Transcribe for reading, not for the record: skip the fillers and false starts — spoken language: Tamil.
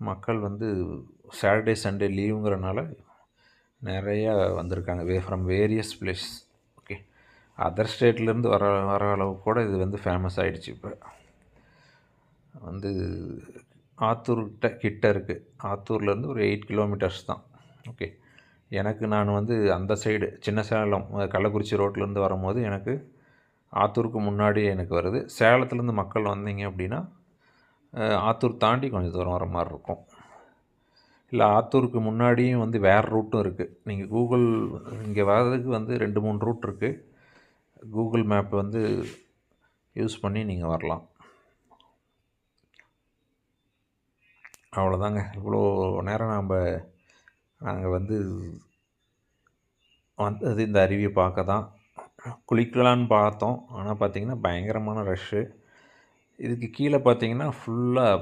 மக்கள் வந்து சாட்டர்டே சண்டே லீவுங்கிறனால நிறையா வந்திருக்காங்க from various place. Okay, other ஸ்டேட்லேருந்து வர அளவுக்கு கூட இது வந்து ஃபேமஸ் ஆகிடுச்சு. இப்போ வந்து ஆத்தூர்கிட்ட கிட்ட இருக்குது. ஆத்தூர்லேருந்து ஒரு 8 கிலோமீட்டர்ஸ் தான். ஓகே, நான் வந்து அந்த சைடு சின்ன சேலம் கள்ளக்குறிச்சி ரோட்லேருந்து வரும்போது எனக்கு ஆத்தூருக்கு முன்னாடியே எனக்கு வருது. சேலத்துலேருந்து மக்கள் வந்தீங்க அப்படின்னா ஆத்தூர் தாண்டி கொஞ்சம் தூரம் வர மாதிரி இருக்கும். இல்லை ஆத்தூருக்கு முன்னாடியும் வந்து வேறு ரூட்டும் இருக்குது. நீங்கள் கூகுள் இங்கே வர்றதுக்கு வந்து 2-3 ரூட் இருக்குது. கூகுள் மேப் வந்து யூஸ் பண்ணி நீங்கள் வரலாம். அவ்வளோதாங்க. இவ்வளோ நேரம் நாங்கள் வந்து வந்தது இந்த அருவியை பார்க்க தான். குளிக்கலான்னு பார்த்தோம். ஆனால் பார்த்திங்கன்னா பயங்கரமான ரஷ்ஷு. இதுக்கு கீழே பார்த்திங்கன்னா ஃபுல்லாக